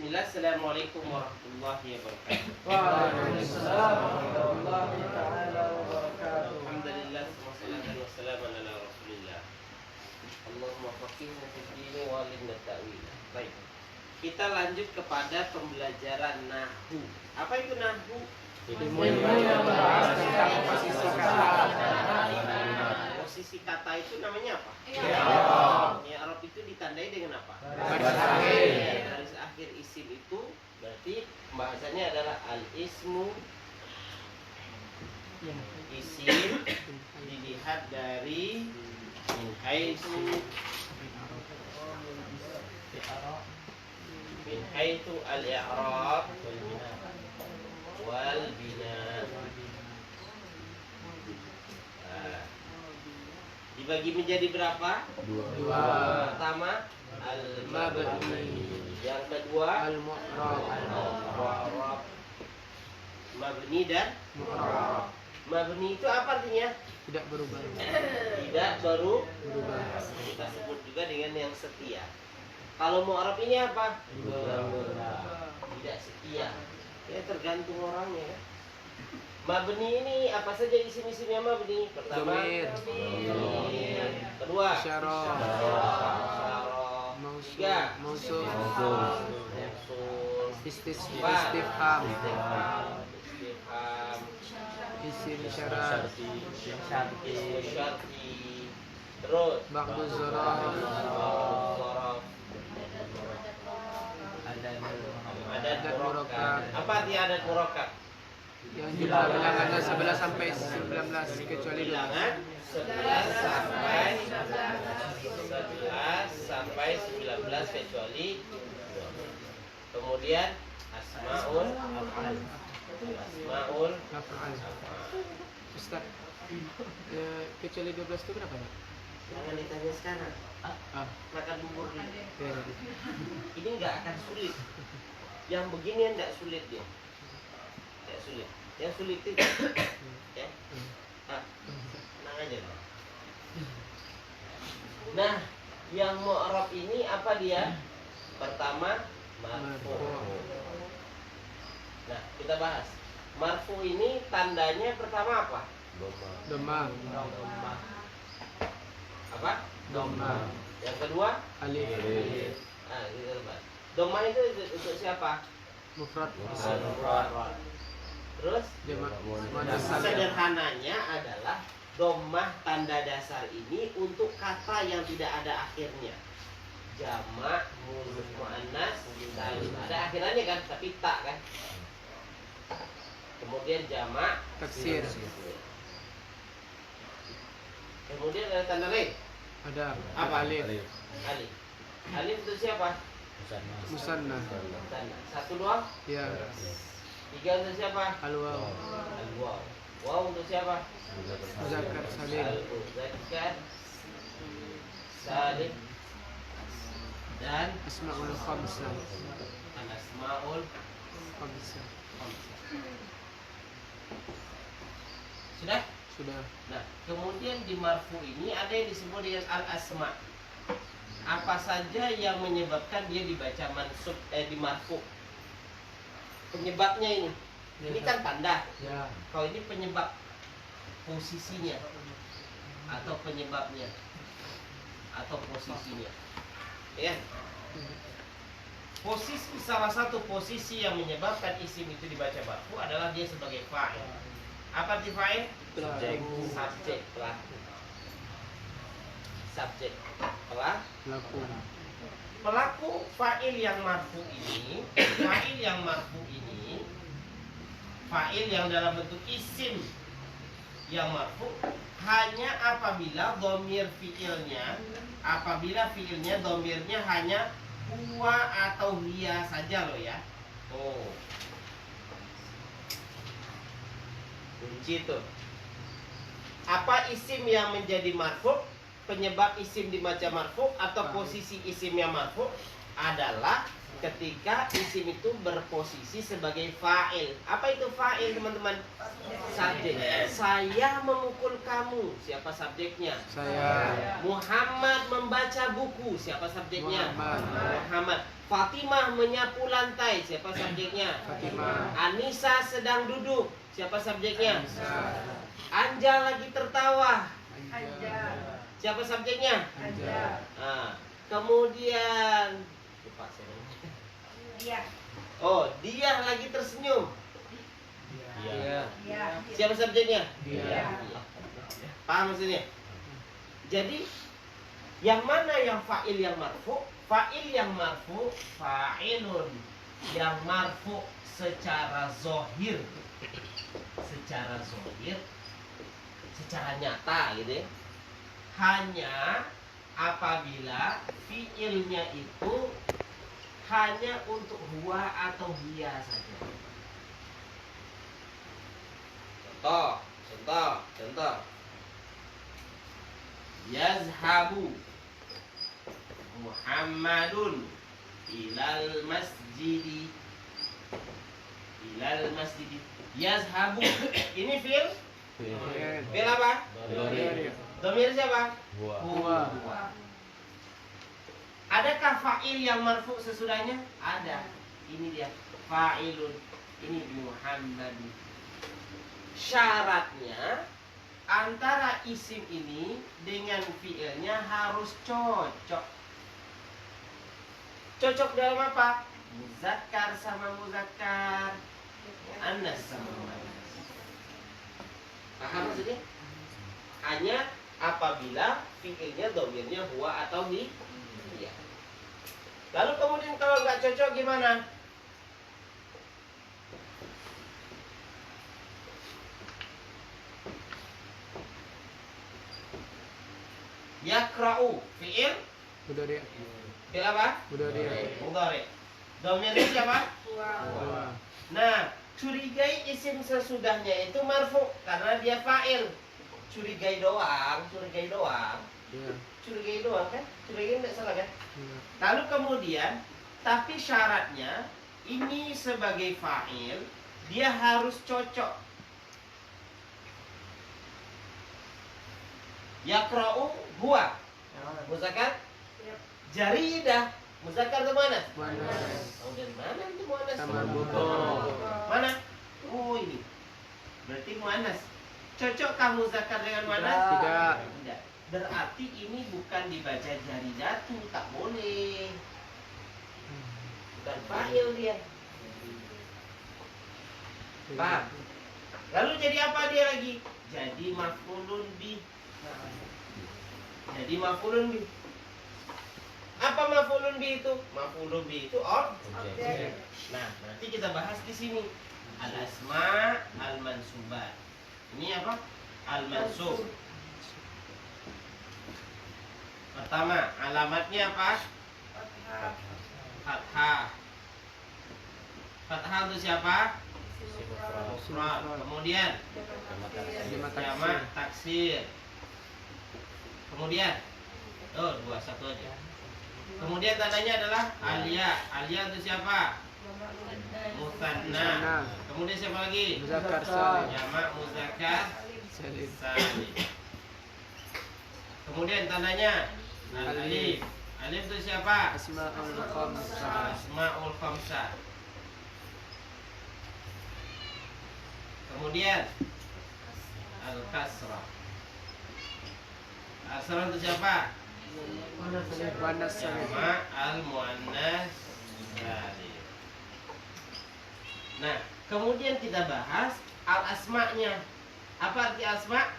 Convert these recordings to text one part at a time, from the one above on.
Bismillah, Assalamualaikum warahmatullahi wabarakatuh. Waalaikumsalam warahmatullahi taala wabarakatuh. Alhamdulillah, wassalatu wassalamu ala Rasulillah. Allahumma faqihna fid din wa alimna ta'wil. Baik. Kita lanjut kepada pembelajaran nahwu. Apa itu nahwu? Ilmu yang membahas tentang posisi kata. Posisi kata itu namanya apa? I'rab itu ditandai dengan apa? Garis akhir. Garis akhir isim itu berarti pembahasannya adalah al-ismu. Isim dilihat dari min haitsu al-i'rab wal bina. Dibagi menjadi berapa? Dua. Pertama al-mabni, yang kedua al-mu'rab. Mabni dan Mu'rab. mabni itu apa artinya? Tidak berubah. Tidak berubah. Berubah. Kita sebut juga dengan yang setia. Kalau mu'rab ini apa? Tidak setia. Ya tergantung orangnya ya. Mabni ini apa saja isim-isimnya mabni? Pertama Dhamir. dhamir. Kedua Isyarah. isyarah. Tiga Mausul. mausul. Istifham. Istifham. Isim syarat. Ismu syarti. Terus Ba'du dzaraf. dzaraf. Adat murakkab. Apa arti adat murakkab? Yang bilangannya 11 sampai 19 kecuali dua. Bilangan 11 sampai 19 kecuali 2. Kemudian asmaul Af'al. af'al. Ustaz, kecuali 12 itu kenapa ya? Jangan ditanya sekarang. Makan bubur dulu. Ya. Ini nggak akan sulit. Yang beginian nggak sulit dia. Nggak sulit. Yang sulit itu ya. Tenang aja. Nah, yang mu'rab ini apa dia? Pertama marfu. Nah, kita bahas. Marfu ini tandanya pertama apa? Dhamma. Apa? Dhamma. Yang kedua? Alif. Nah, kita bahas. Dhamma itu untuk siapa? Mufrad. Terus sederhananya adalah dhammah tanda dasar ini untuk kata yang tidak ada akhirnya. Jamak, muannas, salim. Ada akhirannya kan, tapi tak kan. Kemudian jamak, Taksir. Kemudian ada tanda lain. Ada. Apa? Alif. Alif. Alif itu siapa? Musanna. Tanda. 1, 2. Ya. 3 untuk siapa? Al-waw. Al-waw. Waw untuk siapa? Muzakkar salim. Al-muzakkar salim dan Asmaul khamsah. al-asmaul Khamsah. khamsah. Sudah? Sudah. Nah, kemudian di marfu ini ada yang disebut dengan al-asma. Apa saja yang menyebabkan dia dibaca mansub di marfu? Penyebabnya ini. Ini kan tanda. Ya. Kalau ini penyebab posisinya atau penyebabnya atau posisinya. Ya. Posisi salah satu posisi yang menyebabkan isim itu dibaca marfu adalah dia sebagai fa'il. Apa arti fa'il? Subjek pelaku. Subjek Laku. pelaku fa'il yang marfu ini, fa'il yang dalam bentuk isim yang marfu hanya apabila fiilnya domirnya hanya huwa atau hiya saja loh ya. Oh, kunci itu. Apa isim yang menjadi marfu? Penyebab isim dibaca marfu atau posisi isimnya marfu adalah ketika isim itu berposisi sebagai fa'il. Apa itu fa'il, teman-teman? Subjek. Saya memukul kamu. Siapa subjeknya? Saya. Muhammad membaca buku. Siapa subjeknya? Muhammad. Muhammad. Fatimah menyapu lantai, siapa subjeknya? Fatimah. Anissa sedang duduk, siapa subjeknya? Anissa. Anja lagi tertawa, Anja. siapa subjeknya? Anja. Nah, kemudian lupa saya. Dia. Oh, dia lagi tersenyum, Dia. siapa subjeknya? Dia. Paham maksudnya? Jadi yang mana yang fa'il yang marfu? Fa'il yang marfu fa'ilun yang marfu secara zohir, secara nyata gitu ya. Hanya apabila fi'ilnya itu hanya untuk huwa atau hiya saja. Contoh. Yazhabu Muhammadun ilal masjidi. Yazhabu ini fi'il apa? Dhamir siapa? Huwa. Adakah fa'il yang marfu sesudahnya? Ada. Ini dia fa'ilun. Ini Muhammadun. Syaratnya antara isim ini dengan fi'ilnya harus cocok. Cocok dalam apa? Muzakkar sama muzakkar, Anas sama muannas. Paham maksudnya? Hanya apabila fi'ilnya dhamirnya huwa atau hi. Iya. Lalu kemudian kalau nggak cocok gimana? Yakra'u fi'il Mudhari'. fi'il apa? Mudhari. Dhamirnya siapa? Huwa. Nah, curigai isim sesudahnya itu marfu karena dia fa'il. Curigai doang. Iya. Curigai doang kan? Curigai enggak salah kan? Iya. Lalu kemudian tapi syaratnya ini sebagai fa'il dia harus cocok. Yaqra'u huwa muzakkar, jaridah muzakkar itu mana? Muannas. Oh, dari mana itu muannas? Sama buku. Mana? Oh, ini. Berarti muannas. Cocokkah muzakkar dengan muannas? Tidak. Tidak. Berarti ini bukan dibaca jaridatu, tak boleh. Bukan fa'il dia. Paham? Lalu jadi apa dia lagi? Jadi maf'ulun bih. Jadi maf'ulun bih. Apa maf'ulun bih itu? Maf'ulun bih itu objek. Nah, nanti kita bahas di sini. Al-asma al-mansubat. Ini apa? Al-mansub. Pertama, alamatnya apa? Fathah. Fathah itu siapa? Mufrad. Kemudian jamak taksir. Kemudian satu aja. Kemudian tandanya adalah alia. Alia itu siapa? Musanna. Kemudian siapa lagi? Muzakkar salim. Jamak muzakkar Salim. salim. Kemudian tandanya alif. Alif itu siapa? Asmaul khamsah. Asmaul khamsah. Kemudian al-kasrah. Kasrah itu siapa? Muannas salim. Jamak al-muannas salim. Nah, kemudian kita bahas al-asma'nya. Apa arti asma?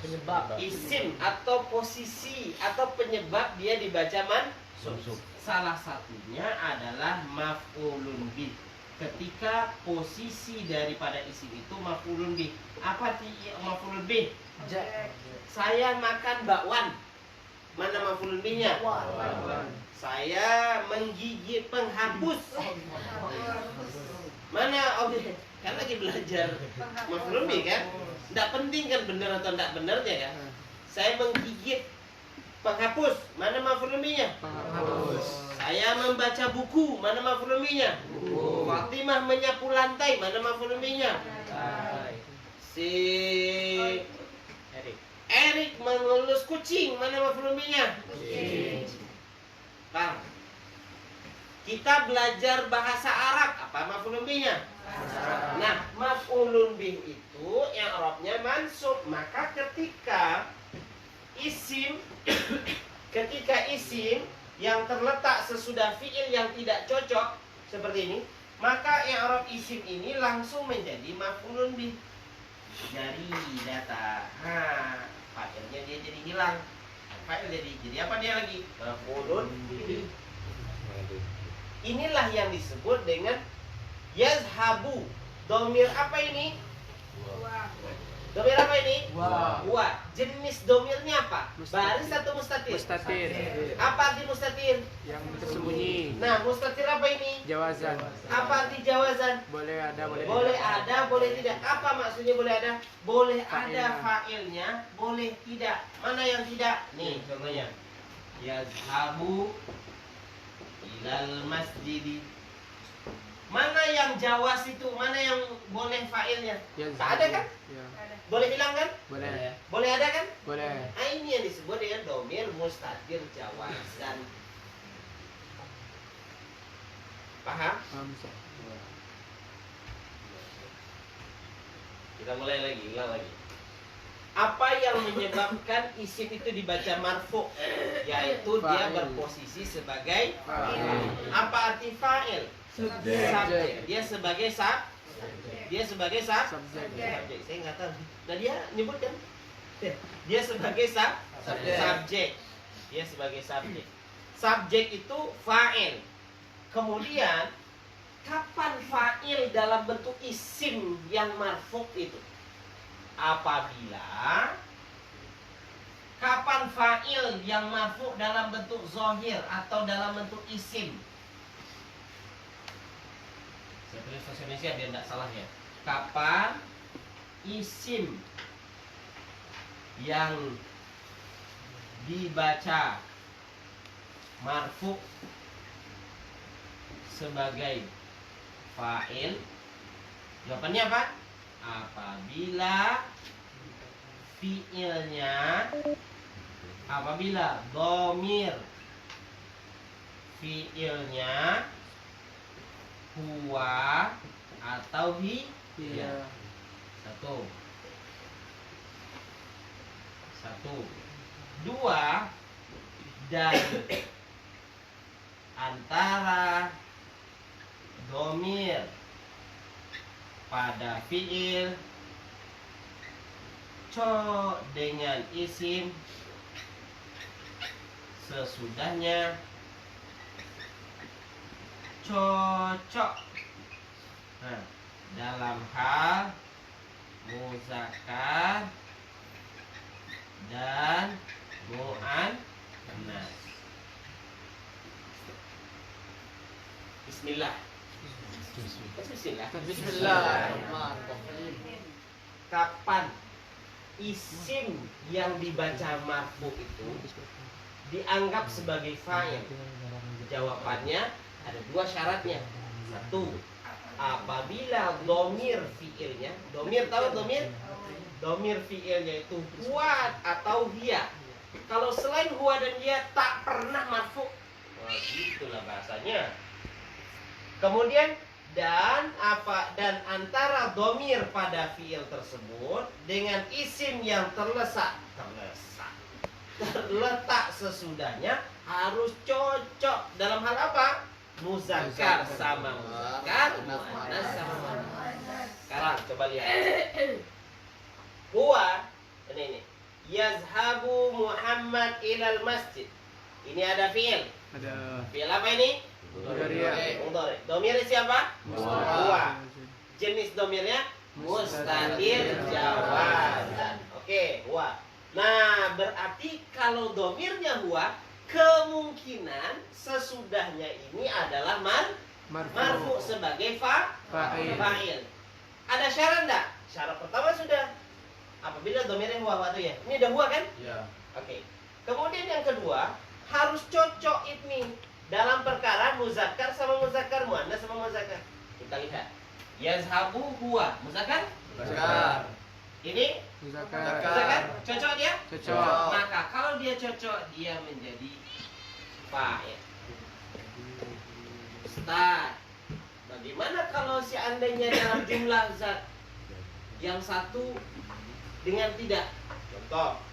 Penyebab. Isim atau posisi atau penyebab dia dibaca mansub. Salah satunya adalah maf'ulun bih. Ketika posisi daripada isim itu maf'ulun bih. Apa arti maf'ulun bih? Saya makan bakwan. Mana maf'ulun bihnya? Saya menggigit penghapus. Mana objek? Kan lagi belajar maf'ulun bih kan? Tidak penting kan benar atau tidak benarnya kan? Saya menggigit penghapus. Mana maf'ulun bihnya? Penghapus. Saya membaca buku. Mana maf'ulun bihnya? Fatimah menyapu lantai. Mana maf'ulun bihnya? Si Erik mengelus kucing. Mana maf'ulun bihnya? Paham? Kita belajar bahasa Arab, apa maf'ulun bihnya? Nah, maf'ulun bih itu i'rabnya mansub. Maka ketika isim yang terletak sesudah fi'il yang tidak cocok seperti ini, maka i'rab isim ini langsung menjadi maf'ulun bih. Dari data, fa'ilnya dia jadi hilang. Fa'il jadi apa dia lagi? Maf'ulun bih. Inilah yang disebut dengan yazhabu. Domir apa ini? Domir apa ini? Wa. Jenis domirnya apa? Baris atau mustatir? Mustatir. Apa arti mustatir? Yang tersembunyi. Nah, mustatir apa ini? Jawazan. Apa arti jawazan? Boleh ada, boleh Boleh tidak. ada, boleh tidak. Apa maksudnya boleh ada? Boleh Fa'ilnya. ada fa'ilnya, boleh tidak. Mana yang tidak? Nih contohnya. Yazhabu ilal masjidi. Mana yang jawaz itu? Mana yang boleh fa'ilnya? Tak ada kan? Ya. Boleh hilang kan? Boleh. Boleh ada kan? Boleh. Nah, ini yang disebut dengan domir mustatir jawazan. Paham? Kita mulai lagi, ulang lagi. Apa yang menyebabkan isim itu dibaca marfu? Yaitu dia Fa'il. berposisi sebagai Fa'il. Apa arti fa'il? Subjek. Dia sebagai Subjek. subjek. Saya nggak tahu. Nah, dia nyebutkan dia sebagai subjek. Dia sebagai subjek. Subjek itu fa'il. Kemudian kapan fa'il dalam bentuk isim yang marfu itu? Apabila kapan fa'il yang marfu dalam bentuk zahir atau dalam bentuk isim? Saya tulis bahasa Indonesia biar tidak salah ya. Kapan isim yang dibaca marfu sebagai fa'il? Jawabannya apa? Apabila fi'ilnya, apabila domir fi'ilnya huwa atau hi. Iya. Satu. Dua, dan antara domir pada fi'il dengan isim sesudahnya cocok. Nah, dalam hal muzakkar dan muannas. Bismillah. Bismillahirrahmanirrahim. Kapan isim yang dibaca marfu itu dianggap sebagai fa'il? Jawabannya ada dua syaratnya. Satu, apabila domir fi'ilnya, domir tahu domir? Domir fi'ilnya itu huwa atau hiya. Kalau selain huwa dan hiya tak pernah marfu. Wah, gitulah bahasanya. Kemudian dan antara domir pada fi'il tersebut dengan isim yang terletak sesudahnya harus cocok dalam hal apa? Muzakkar sama muzakkar, muannas sama muannas. Sekarang coba lihat. Huwa ini yazhabu Muhammad ilal masjid. Ini ada fi'il. Ada. Fi'il apa ini? Mudhari'. Domirnya siapa? Huwa. Huwa. Jenis domirnya mustatir jawazan. Oke, huwa. Nah, berarti kalau domirnya huwa, kemungkinan sesudahnya ini adalah marfu sebagai fa'il. Ada syarat enggak? Syarat pertama sudah. Apabila domirnya huwa itu ya. Ini udah huwa kan? Ya. Oke. Kemudian yang kedua, harus cocok ini dalam perkara muzakkar sama muzakkar, muannas sama muzakkar. Kita lihat. Yazhabu huwa muzakkar? Muzakkar. Ini Muzakkar. muzakkar? Cocok dia? Cocok. Maka kalau dia cocok, dia menjadi fa'il. Ustaz, bagaimana kalau seandainya dalam jumlah zat yang satu dengan tidak? Contoh,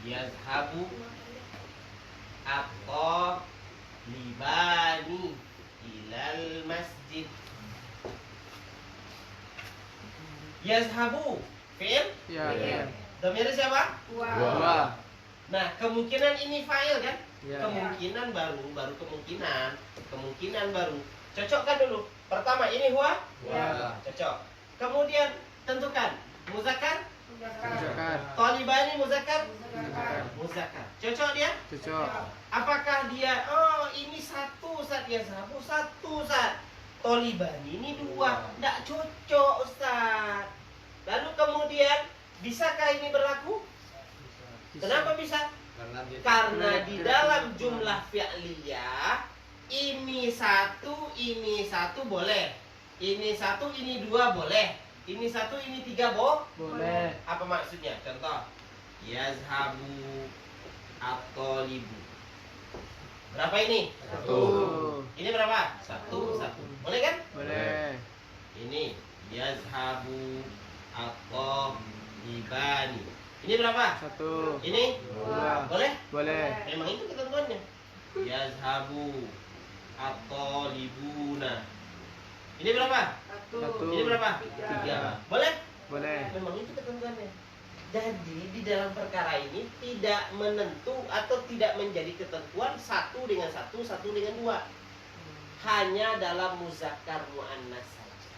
yazhabu atau libani ilal masjid. Yazhabu fi'il, Ya. dhamirnya siapa? Wa. Nah, kemungkinan ini fa'il kan? Ya. Kemungkinan baru kemungkinan baru. Cocokkan dulu. Pertama ini huwa? Ya. Cocok. Kemudian tentukan muzakkar? Muzakkar. Talibani muzakkar? Muzakkar. Muzakkar. Cocok dia? Cocok. Apakah dia ini satu Ustaz, yazhabu satu Ustaz. Talibani ini dua. Enggak cocok Ustaz. Lalu kemudian bisakah ini berlaku? Kenapa bisa? Karena di dalam jumlah fi'liyah ini satu boleh. Ini satu, ini dua boleh. Ini satu, ini tiga Boleh. Apa maksudnya? Contoh, yazhabu at-talibu. Berapa ini? Satu. Ini berapa? Satu. Boleh kan? Boleh. Ini yazhabu at-talibani. Ini berapa? Satu. Ini? Dua. Boleh? Boleh. Memang itu ketentuannya. Yazhabu at-talibuna. Ini berapa? Satu. Ini berapa? Tiga. Boleh? Boleh. Memang itu ketentuannya. Jadi di dalam perkara ini tidak menentu atau tidak menjadi ketentuan satu dengan satu dengan dua. Hanya dalam muzakkar muannas saja.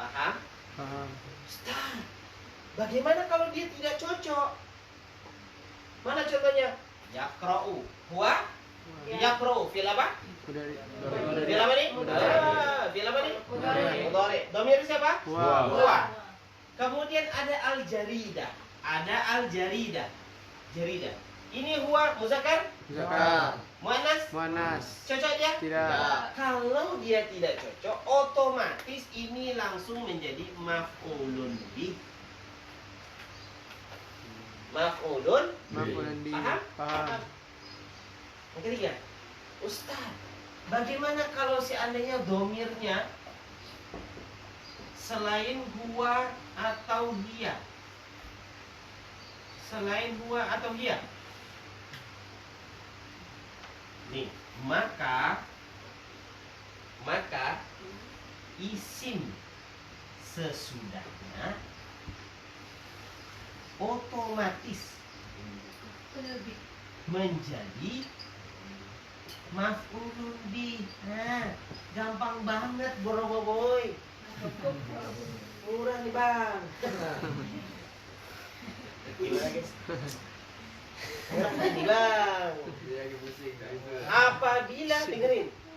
Paham? Paham. Ustaz, bagaimana kalau dia tidak cocok? Mana contohnya? Yaqra'u. Huwa? Yaqra'u. Fi'il apa? Mudari. Fi'il apa nih? Mudari. Fi'il apa nih? Mudari. Mudhari. Dhamir siapa? Huwa. Huwa. Kemudian ada al-jaridah. Jaridah. Ini huwa muzakkar? Muzakkar. Muannas? Muannas. Cocok dia? Tidak. Kalau dia tidak cocok, otomatis ini langsung menjadi maf'ulun bih. Maf'ulun. Maf'ulun bih. Paham? Paham. Yang ketiga, Ustaz, bagaimana kalau seandainya domirnya selain huwa atau hiya? Selain huwa atau hiya? Nih, maka isim sesudahnya otomatis menjadi maf'ulun bih. Nah, gampang banget boroboboy. Murah nih bang. Gimana guys? Murah nih bang.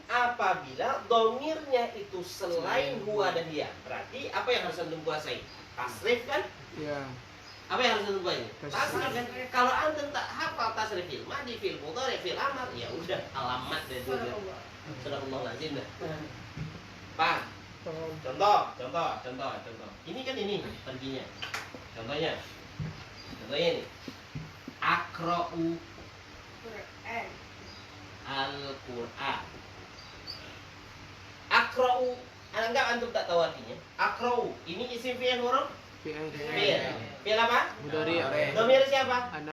Apabila domirnya itu selain huwa dan dia, berarti apa yang harus antum kuasai? Tasrif kan? Ya. Apa yang harus antum kuasai? Tasrif. Tasrif kan? Kalau antum tak hafal tasrif fil madi, fil mudhari, fil amr, ya udah alamat dan juga. Subhanallah lazim dah. Pak, contoh. Ini kan ini perginya. Contohnya ini. Akra'u Al-Qur'an. Akra'u, anggap antum tak tahu artinya. Akra'u, ini isim fi'il huruf? Fi'il. Fi'il apa? Mudari. Dhamir siapa? Ana.